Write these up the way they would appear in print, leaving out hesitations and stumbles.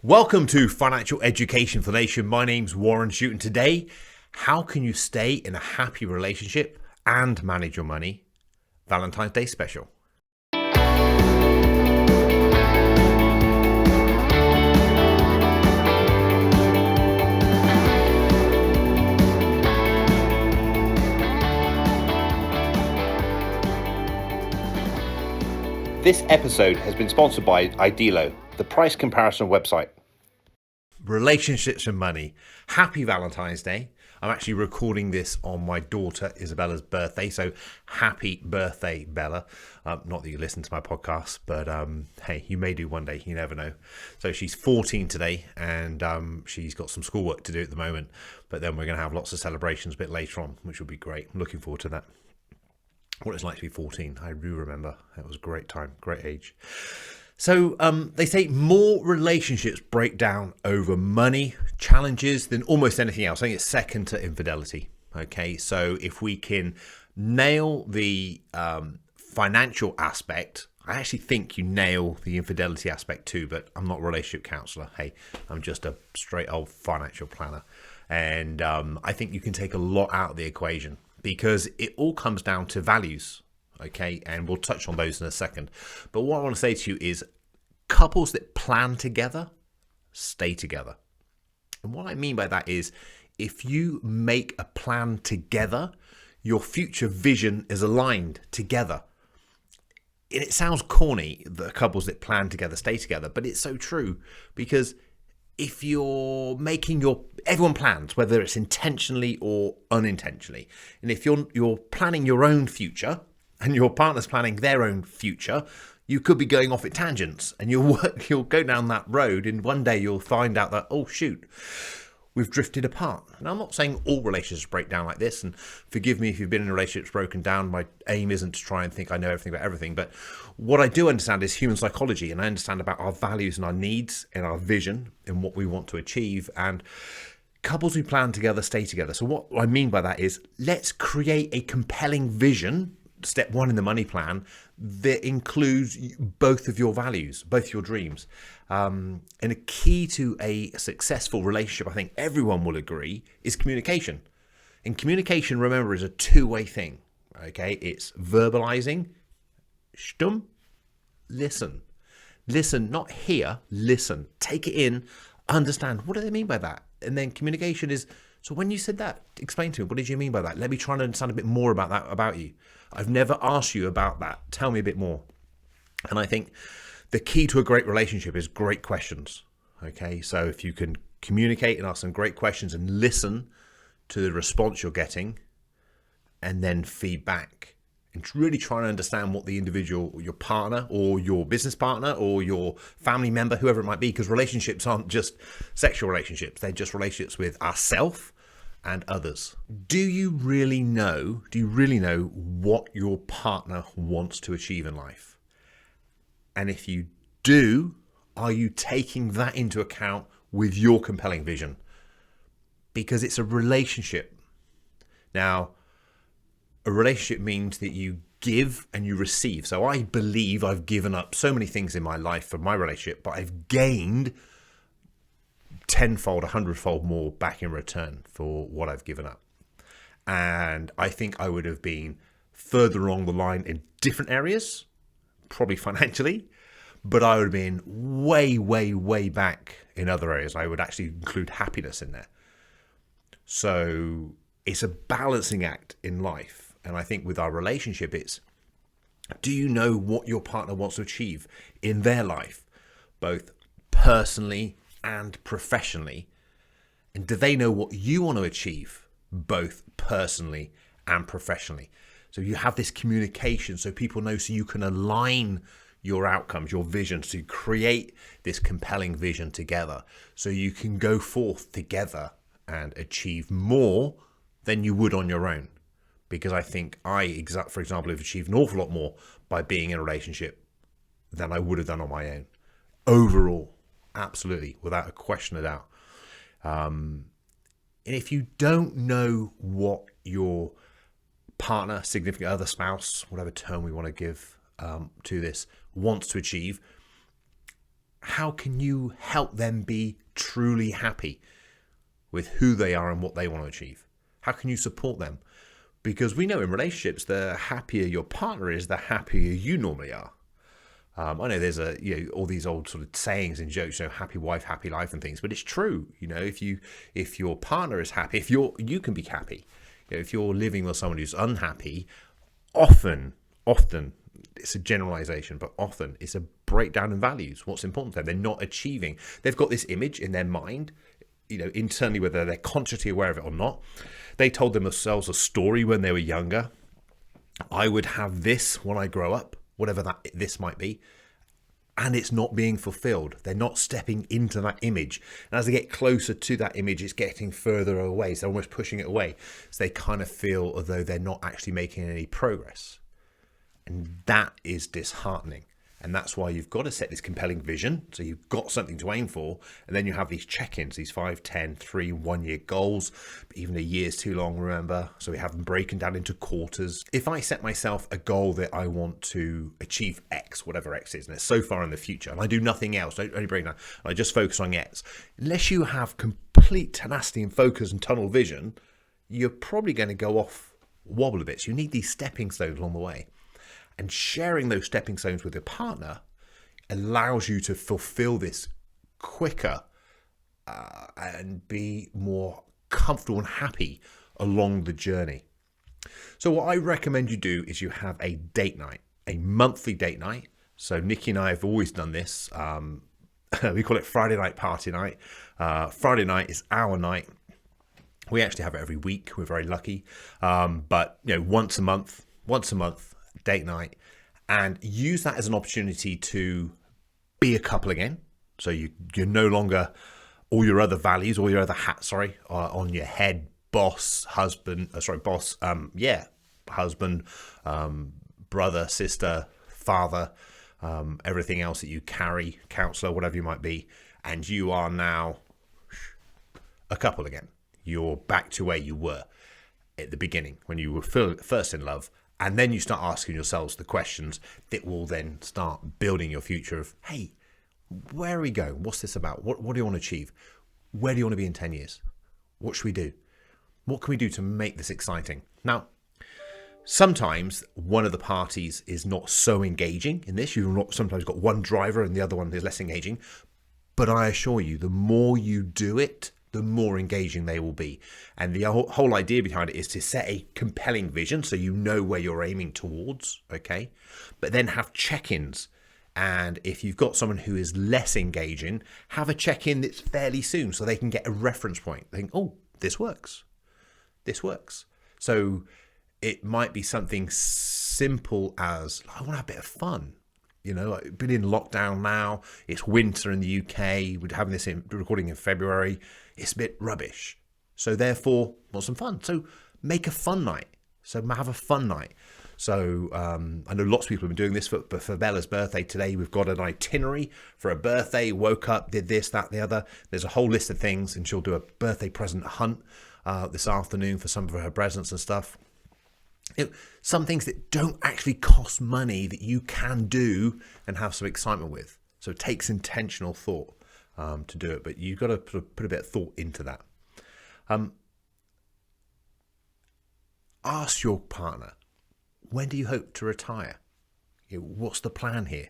Welcome to Financial Education for the Nation. My name's Warren Shute, and today, how can you stay in a happy relationship and manage your money? Valentine's Day special. This episode has been sponsored by Idealo, the price comparison website. Relationships and money. Happy Valentine's Day. I'm actually recording this on my daughter Isabella's birthday, so happy birthday, Bella. Not that you listen to my podcast, but hey, you may do one day, you never know. So she's 14 today, and she's got some schoolwork to do at the moment, but then we're going to have lots of celebrations a bit later on, which will be great. I'm looking forward to that. What it's like to be 14, I do remember. It was a great time, great age. So they say more relationships break down over money challenges than almost anything else. I think it's second to infidelity. Okay, so if we can nail the financial aspect, I actually think you nail the infidelity aspect too, but I'm not a relationship counselor. Hey, I'm just a straight old financial planner. And I think you can take a lot out of the equation, because it all comes down to values, okay? And we'll touch on those in a second. But what I want to say to you is couples that plan together, stay together. And what I mean by that is if you make a plan together, your future vision is aligned together. And it sounds corny, the couples that plan together, stay together, but it's so true, because if you're making everyone plans, whether it's intentionally or unintentionally. And if you're planning your own future and your partner's planning their own future, you could be going off at tangents, and you'll go down that road, and one day you'll find out that, oh shoot, we've drifted apart. And I'm not saying all relationships break down like this, and forgive me if you've been in a relationship that's broken down. My aim isn't to try and think I know everything about everything, but what I do understand is human psychology, and I understand about our values and our needs and our vision and what we want to achieve. And couples who plan together stay together. So what I mean by that is, let's create a compelling vision, step one in the money plan, that includes both of your values, both your dreams. And a key to a successful relationship, I think everyone will agree, is communication. And communication, remember, is a two-way thing. Okay, it's verbalizing, stumm, listen. Listen, not hear, listen. Take it in, understand. What do they mean by that? And then communication is, so when you said that, explain to me, what did you mean by that? Let me try and understand a bit more about that, about you. I've never asked you about that. Tell me a bit more. And I think the key to a great relationship is great questions. Okay, so if you can communicate and ask some great questions and listen to the response you're getting, and then feedback, and really trying to understand what the individual, your partner or your business partner or your family member, whoever it might be, because relationships aren't just sexual relationships, they're just relationships with ourselves and others. Do you really know what your partner wants to achieve in life? And if you do, are you taking that into account with your compelling vision? Because it's a relationship. Now, a relationship means that you give and you receive. So I believe I've given up so many things in my life for my relationship, but I've gained tenfold, 100-fold more back in return for what I've given up. And I think I would have been further along the line in different areas, probably financially, but I would have been way, way, way back in other areas. I would actually include happiness in there. So it's a balancing act in life. And I think with our relationship, it's, do you know what your partner wants to achieve in their life, both personally and professionally? And do they know what you want to achieve, both personally and professionally? So you have this communication so people know, so you can align your outcomes, your visions, to create this compelling vision together, so you can go forth together and achieve more than you would on your own. Because I think for example, have achieved an awful lot more by being in a relationship than I would have done on my own. Overall, absolutely, without a question of doubt. And if you don't know what your partner, significant other, spouse, whatever term we want to give to this, wants to achieve, how can you help them be truly happy with who they are and what they want to achieve? How can you support them? Because we know in relationships, the happier your partner is, the happier you normally are. I know there's all these old sort of sayings and jokes, happy wife, happy life and things, but it's true. If your partner is happy, you can be happy. If you're living with someone who's unhappy, often, it's a generalization, but often it's a breakdown in values. What's important to them? They're not achieving. They've got this image in their mind, internally, whether they're consciously aware of it or not. They told themselves a story when they were younger. I would have this when I grow up, whatever this might be, and it's not being fulfilled. They're not stepping into that image. And as they get closer to that image, it's getting further away. So they're almost pushing it away. So they kind of feel as though they're not actually making any progress. And that is disheartening. And that's why you've got to set this compelling vision. So you've got something to aim for. And then you have these check-ins, these 5, 10, 3, 1 year goals. But even a year's too long, remember? So we have them breaking down into quarters. If I set myself a goal that I want to achieve X, whatever X is, and it's so far in the future, and I do nothing else, I only break down, I just focus on X. Unless you have complete tenacity and focus and tunnel vision, you're probably going to go off wobble a bit. So you need these stepping stones along the way. And sharing those stepping stones with your partner allows you to fulfill this quicker and be more comfortable and happy along the journey. So what I recommend you do is you have a date night, a monthly date night. So Nikki and I have always done this. We call it Friday night party night. Friday night is our night. We actually have it every week. We're very lucky. But once a month, date night, and use that as an opportunity to be a couple again. So you're no longer all your other values, all your other hats, are on your head. Husband, brother, sister, father, everything else that you carry, counselor, whatever you might be, and you are now a couple again. You're back to where you were at the beginning when you were first in love. And then you start asking yourselves the questions that will then start building your future of, hey, where are we going? What's this about? What do you want to achieve? Where do you want to be in 10 years? What should we do? What can we do to make this exciting? Now, sometimes one of the parties is not so engaging in this. You've sometimes got one driver and the other one is less engaging. But I assure you, the more you do it, the more engaging they will be. And the whole idea behind it is to set a compelling vision so you know where you're aiming towards, okay? But then have check-ins. And if you've got someone who is less engaging, have a check-in that's fairly soon so they can get a reference point. They think, oh, this works. This works. So it might be something simple as, I want to have a bit of fun. I've been in lockdown now. It's winter in the UK. We're having this recording in February. It's a bit rubbish. So therefore, want some fun. So make a fun night. So have a fun night. So I know lots of people have been doing this for Bella's birthday today. We've got an itinerary for a birthday. Woke up, did this, that, the other. There's a whole list of things, and she'll do a birthday present hunt this afternoon for some of her presents and stuff. Some things that don't actually cost money that you can do and have some excitement with. So it takes intentional thought to do it, but you've got to put a bit of thought into that. Ask your partner, when do you hope to retire? What's the plan here?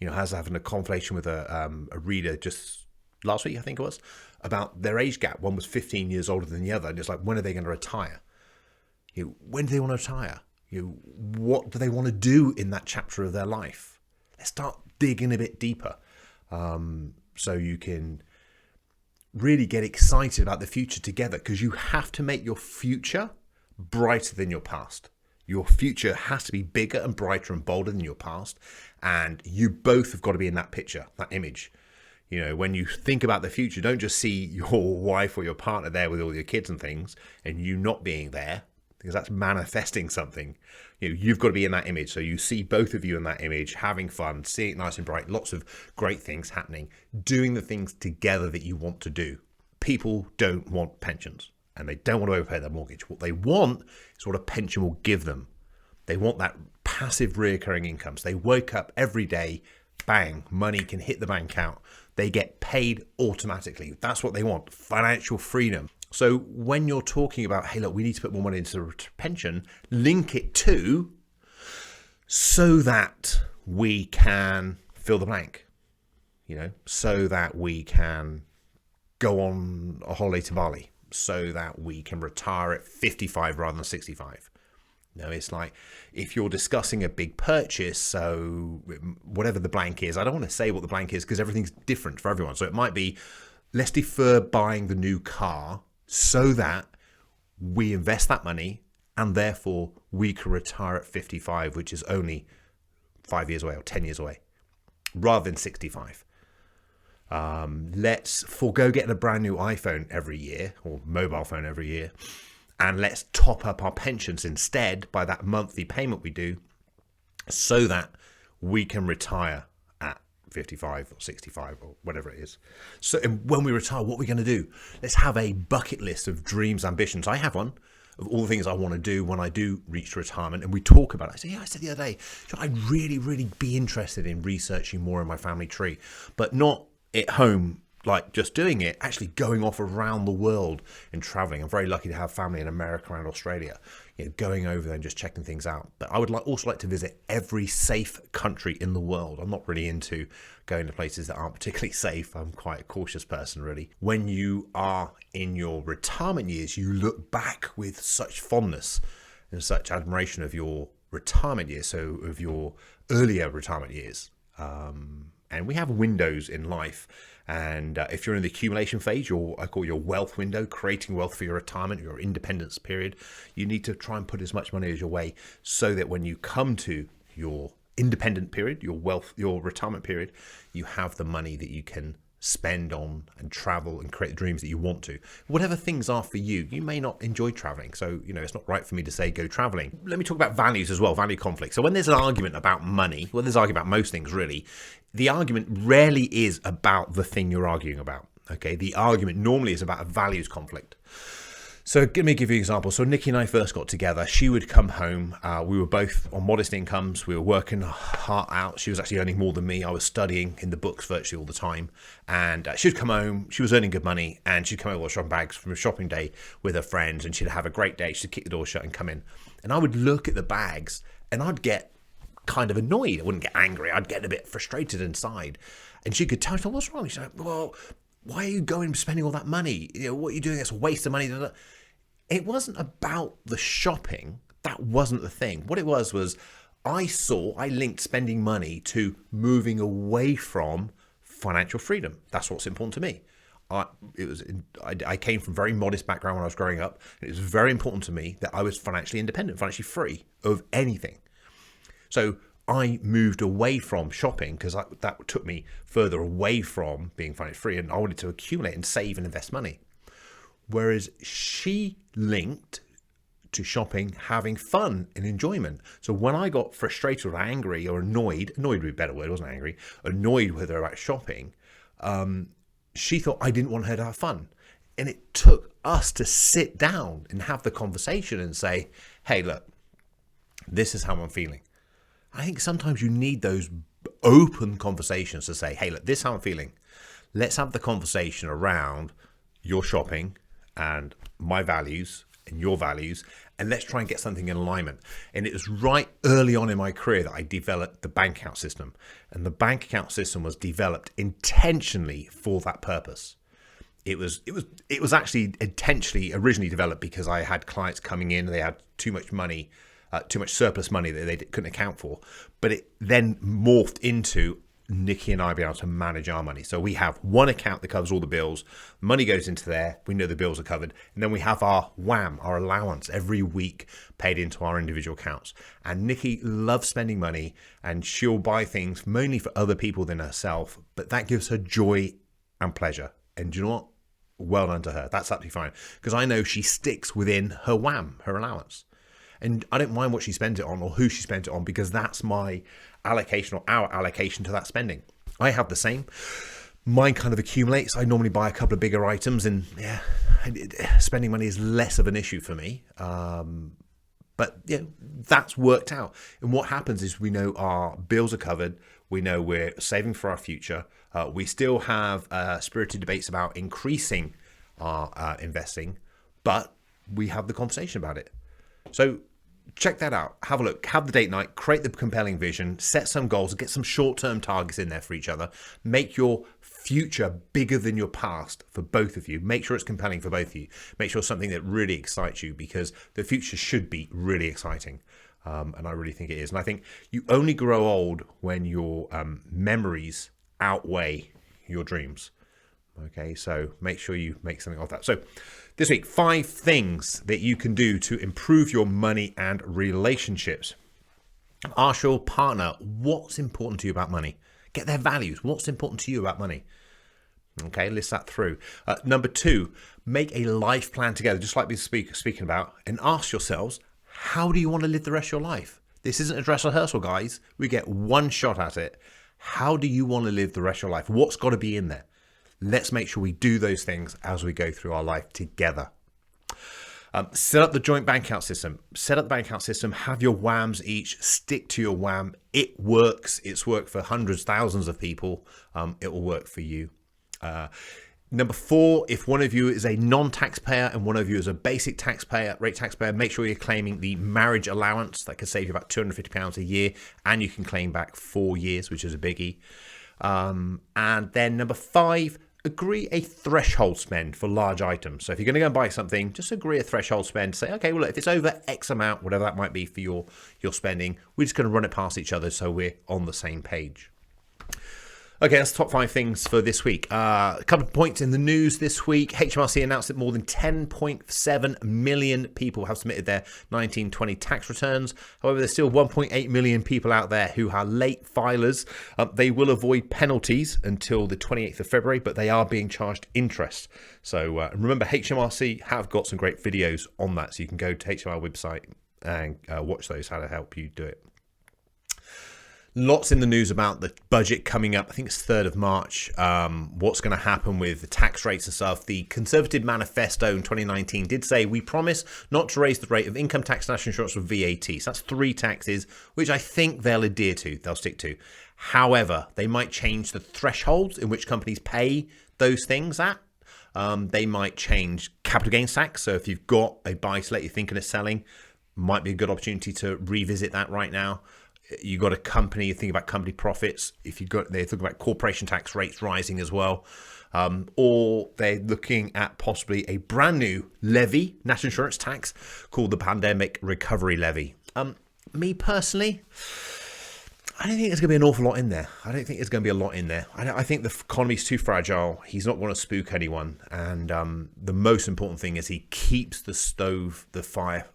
I was having a conversation with a reader just last week, I think it was, about their age gap. One was 15 years older than the other, and it's like, when are they going to retire? When do they want to retire? What do they want to do in that chapter of their life? Let's start digging a bit deeper, so you can really get excited about the future together, because you have to make your future brighter than your past. Your future has to be bigger and brighter and bolder than your past, and you both have got to be in that picture, that image. When you think about the future, don't just see your wife or your partner there with all your kids and things and you not being there, because that's manifesting something. You've got to be in that image. So you see both of you in that image, having fun, seeing it nice and bright, lots of great things happening, doing the things together that you want to do. People don't want pensions, and they don't want to overpay their mortgage. What they want is what a pension will give them. They want that passive reoccurring income. So they wake up every day, bang, money can hit the bank account. They get paid automatically. That's what they want, financial freedom. So when you're talking about, hey, look, we need to put more money into the pension, link it to so that we can fill the blank, so that we can go on a holiday to Bali, so that we can retire at 55 rather than 65. It's like if you're discussing a big purchase, so whatever the blank is, I don't want to say what the blank is because everything's different for everyone. So it might be, let's defer buying the new car so that we invest that money and therefore we can retire at 55, which is only 5 years away or 10 years away, rather than 65. Let's forego getting a brand new iPhone every year or mobile phone every year, and let's top up our pensions instead by that monthly payment we do so that we can retire at 55 or 65 or whatever it is. So when we retire, what are we going to do? Let's have a bucket list of dreams, ambitions. I have one of all the things I want to do when I do reach retirement, and we talk about it. I said the other day, I'd really, really be interested in researching more in my family tree, but not at home, like just doing it, actually going off around the world and traveling. I'm very lucky to have family in America and Australia, going over there and just checking things out. But I would also like to visit every safe country in the world. I'm not really into going to places that aren't particularly safe. I'm quite a cautious person, really. When you are in your retirement years, you look back with such fondness and such admiration of your retirement years, so of your earlier retirement years. And we have windows in life. And if you're in the accumulation phase, I call your wealth window, creating wealth for your retirement, your independence period, you need to try and put as much money as your way so that when you come to your independent period, your retirement period, you have the money that you can spend on and travel and create the dreams that you want to. Whatever things are for you, you may not enjoy traveling. So, it's not right for me to say go traveling. Let me talk about values as well, value conflict. So when there's an argument about money, there's an argument about most things really, the argument rarely is about the thing you're arguing about. Okay, the argument normally is about a values conflict. So let me give you an example. So Nikki and I first got together. She would come home. We were both on modest incomes. We were working heart out. She was actually earning more than me. I was studying in the books virtually all the time. And she would come home. She was earning good money. And she'd come over with shopping bags from a shopping day with her friends. And she'd have a great day. She'd kick the door shut and come in. And I would look at the bags and I'd get kind of annoyed. I wouldn't get angry. I'd get a bit frustrated inside. And she could tell me, what's wrong? She's like, well, why are you going spending all that money? What are you doing? It's a waste of money. It wasn't about the shopping. That wasn't the thing. What it was I linked spending money to moving away from financial freedom. That's what's important to me. I came from a very modest background when I was growing up. It was very important to me that I was financially independent, financially free of anything. So I moved away from shopping because that took me further away from being financially free, and I wanted to accumulate and save and invest money. Whereas she linked to shopping having fun and enjoyment. So when I got frustrated or angry or annoyed would be a better word, wasn't angry, annoyed with her about shopping, she thought I didn't want her to have fun. And it took us to sit down and have the conversation and say, hey, look, this is how I'm feeling. I think sometimes you need those open conversations to say, hey, look, this is how I'm feeling. Let's have the conversation around your shopping and my values and your values, and let's try and get something in alignment. And it was right early on in my career that I developed the bank account system. And the bank account system was developed intentionally for that purpose. It was actually intentionally originally developed because I had clients coming in, they had too much money, too much surplus money that they couldn't account for. But it then morphed into Nikki and I being able to manage our money. So we have one account that covers all the bills. Money goes into there. We know the bills are covered. And then we have our wham, our allowance every week paid into our individual accounts. And Nikki loves spending money, and she'll buy things mainly for other people than herself. But that gives her joy and pleasure. And do you know what? Well done to her. That's absolutely fine. Because I know she sticks within her wham, her allowance. And I don't mind what she spends it on or who she spends it on, because that's my allocation or our allocation to that spending. I have the same. Mine kind of accumulates. I normally buy a couple of bigger items, and spending money is less of an issue for me. But that's worked out. And what happens is we know our bills are covered. We know we're saving for our future. We still have spirited debates about increasing our investing, but we have the conversation about it. So check that out. Have a look. Have the date night. Create the compelling vision. Set some goals. Get some short-term targets in there for each other. Make your future bigger than your past for both of you. Make sure it's compelling for both of you. Make sure it's something that really excites you, because the future should be really exciting. And I really think it is. And I think you only grow old when your memories outweigh your dreams. Okay, so make sure you make something of that. So this week, 5 things that you can do to improve your money and relationships. Ask your partner what's important to you about money. Get their values. What's important to you about money? Okay, list that through. Number 2, make a life plan together, just like we speaking about, and ask yourselves, how do you want to live the rest of your life? This isn't a dress rehearsal, guys. We get one shot at it. How do you want to live the rest of your life? What's got to be in there? Let's make sure we do those things as we go through our life together. Set up the joint bank account system. Set up the bank account system. Have your WAMs each. Stick to your WAM. It works. It's worked for hundreds, thousands of people. It will work for you. Number 4, if one of you is a non-taxpayer and one of you is a basic taxpayer, rate taxpayer, make sure you're claiming the marriage allowance. That could save you about £250 a year, and you can claim back 4 years, which is a biggie. And then number 5, agree a threshold spend for large items. So if you're going to go and buy something, just agree a threshold spend. Say, okay, well, if it's over X amount, whatever that might be for your spending, we're just going to run it past each other so we're on the same page. Okay, that's the top 5 things for this week. A couple of points in the news this week. HMRC announced that more than 10.7 million people have submitted their 1920 tax returns. However, there's still 1.8 million people out there who are late filers. They will avoid penalties until the 28th of February, but they are being charged interest. So remember, HMRC have got some great videos on that, so you can go to HMR website and watch those, how to help you do it. Lots in the news about the budget coming up. I think it's 3rd of March. What's going to happen with the tax rates and stuff. The Conservative Manifesto in 2019 did say, we promise not to raise the rate of income tax, national insurance, or VAT. So that's 3 taxes, which I think they'll adhere to, they'll stick to. However, they might change the thresholds in which companies pay those things at. They might change capital gains tax. So if you've got a buy-to-let you're thinking of selling, might be a good opportunity to revisit that right now. You got a company, you think about company profits. If you've got, they're talking about corporation tax rates rising as well, or they're looking at possibly a brand new levy, national insurance tax, called the Pandemic Recovery Levy. Me personally, I don't think there's going to be an awful lot in there. I don't think there's going to be a lot in there. I think the economy's too fragile. He's not going to spook anyone, and the most important thing is he keeps the fire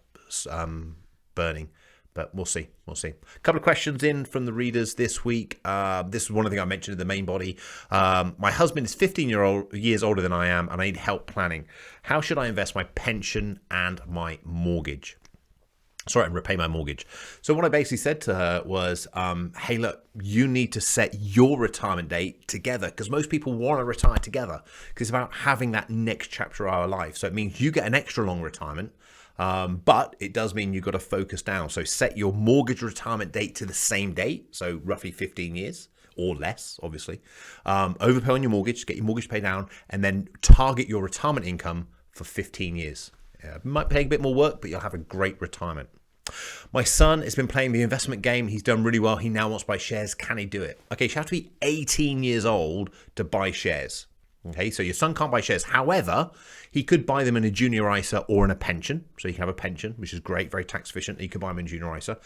burning. But we'll see. We'll see. A couple of questions in from the readers this week. This is one of the things I mentioned in the main body. My husband is 15 years older than I am, and I need help planning. How should I invest my pension and my mortgage? Sorry, and repay my mortgage. So what I basically said to her was, hey, look, you need to set your retirement date together, because most people want to retire together, because it's about having that next chapter of our life. So it means you get an extra long retirement. But it does mean you've got to focus down. So set your mortgage retirement date to the same date, so roughly 15 years or less, obviously. Overpay on your mortgage, get your mortgage paid down, and then target your retirement income for 15 years. Might take a bit more work, but you'll have a great retirement. My son has been playing the investment game. He's done really well. He now wants to buy shares. Can he do it? Okay, you have to be 18 years old to buy shares. Okay, so your son can't buy shares. However, he could buy them in a junior ISA or in a pension. So you can have a pension, which is great, very tax efficient. You could buy them in junior ISA.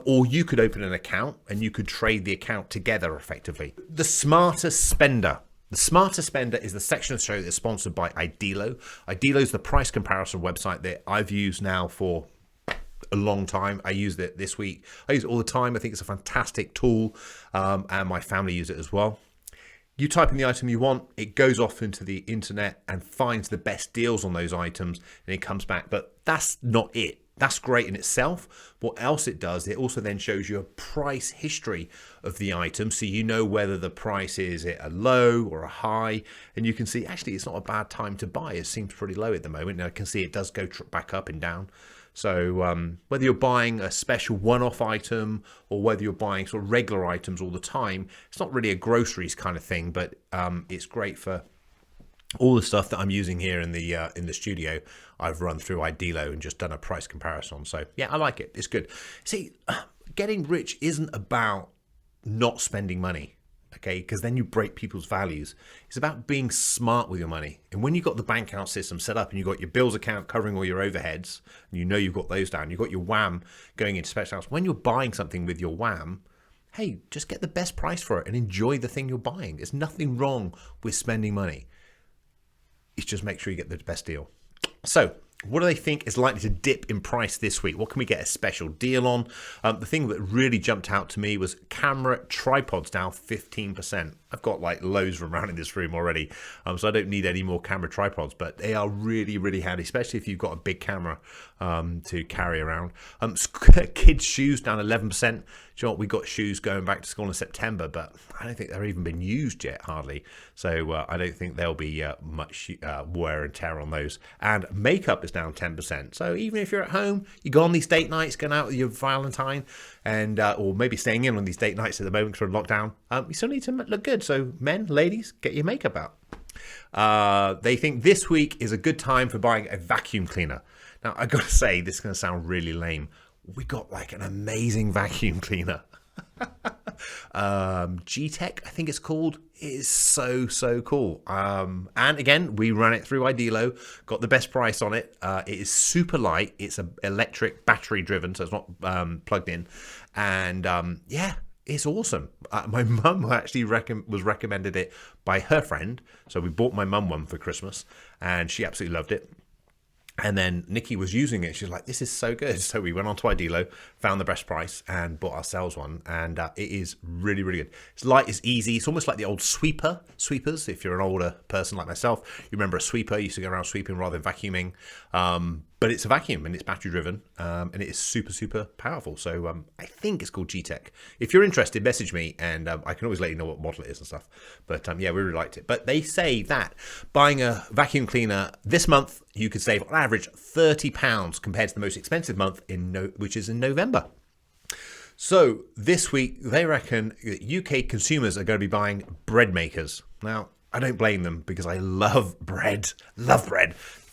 Or you could open an account and you could trade the account together effectively. The Smartest Spender. The Smartest Spender is the section of the show that's sponsored by Idealo. Idealo is the price comparison website that I've used now for a long time. I used it this week. I use it all the time. I think it's a fantastic tool, and my family use it as well. You type in the item you want, it goes off into the internet and finds the best deals on those items, and it comes back. But that's not it. That's great in itself. What else it does, it also then shows you a price history of the item, so you know whether the price is at a low or a high, and you can see actually it's not a bad time to buy. It seems pretty low at the moment. Now I can see it does go back up and down. So whether you're buying a special one-off item or whether you're buying sort of regular items all the time, it's not really a groceries kind of thing, but it's great for all the stuff that I'm using here in the studio. I've run through Idealo and just done a price comparison. So yeah, I like it. It's good. See, getting rich isn't about not spending money, okay? Because then you break people's values. It's about being smart with your money. And when you've got the bank account system set up and you've got your bills account covering all your overheads, and you know you've got those down, you've got your WAM going into special accounts. When you're buying something with your WAM, hey, just get the best price for it and enjoy the thing you're buying. There's nothing wrong with spending money. It's just make sure you get the best deal. So what do they think is likely to dip in price this week? What can we get a special deal on? The thing that really jumped out to me was camera tripods down 15%. I've got like loads from around in this room already, so I don't need any more camera tripods, but they are really, really handy, especially if you've got a big camera to carry around. Kids' shoes down 11%. Do you know what? We got shoes going back to school in September, but I don't think they're even been used yet, hardly. So I don't think there'll be much wear and tear on those. And makeup is down 10%. So even if you're at home, you go on these date nights, going out with your Valentine, and or maybe staying in on these date nights at the moment for lockdown, you still need to look good. So men, ladies, get your makeup out. They think this week is a good time for buying a vacuum cleaner. Now, I got to say, this is going to sound really lame. We got like an amazing vacuum cleaner. G-Tech, I think it's called. It is so cool. And again, we ran it through Idealo, got the best price on it. It is super light. It's an electric battery driven, so it's not plugged in. And yeah, it's awesome. My mum actually was recommended it by her friend. So we bought my mum one for Christmas and she absolutely loved it. And then Nikki was using it. She's like, this is so good. So we went on to Idealo, found the best price and bought ourselves one. And it is really, really good. It's light, it's easy. It's almost like the old sweepers. If you're an older person like myself, you remember a sweeper. You used to go around sweeping rather than vacuuming. But it's a vacuum and it's battery driven and it is super powerful. So I think it's called G-Tech. If you're interested, message me and I can always let you know what model it is and stuff. But yeah, we really liked it. But they say that buying a vacuum cleaner this month, you could save on average £30 compared to the most expensive month, which is in November. So this week, they reckon UK consumers are going to be buying bread makers. Now, I don't blame them because I love bread.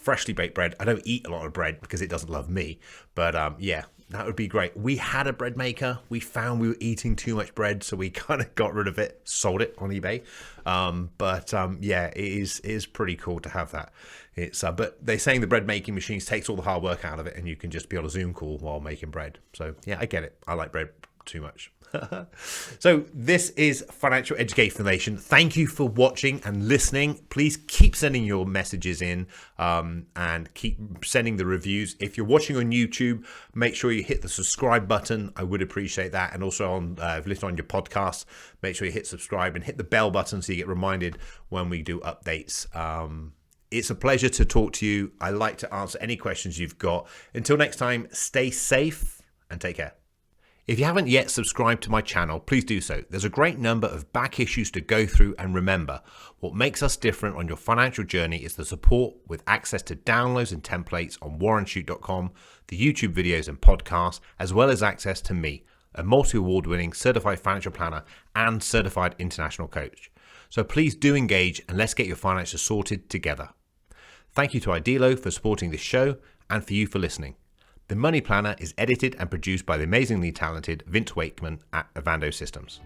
Freshly baked bread. I don't eat a lot of bread because it doesn't love me. But yeah, that would be great. We had a bread maker. We found we were eating too much bread, so we kind of got rid of it, sold it on eBay. But yeah, it is pretty cool to have that. It's but they're saying the bread making machines takes all the hard work out of it, and you can just be on a Zoom call while making bread. So yeah, I get it. I like bread too much. So this is Financial Education Nation. Thank you for watching and listening. Please keep sending your messages in and keep sending the reviews. If you're watching on YouTube, make sure you hit the subscribe button. I would appreciate that. And also on if you listen on your podcast, make sure you hit subscribe and hit the bell button so you get reminded when we do updates. It's a pleasure to talk to you. I like to answer any questions you've got. Until next time, stay safe and take care. If you haven't yet subscribed to my channel, please do so. There's a great number of back issues to go through, and remember, what makes us different on your financial journey is the support with access to downloads and templates on warrenshute.com, the YouTube videos and podcasts, as well as access to me, a multi-award winning certified financial planner and certified international coach. So please do engage and let's get your finances sorted together. Thank you to Idealo for supporting this show and for you for listening. The Money Planner is edited and produced by the amazingly talented Vince Wakeman at Avando Systems.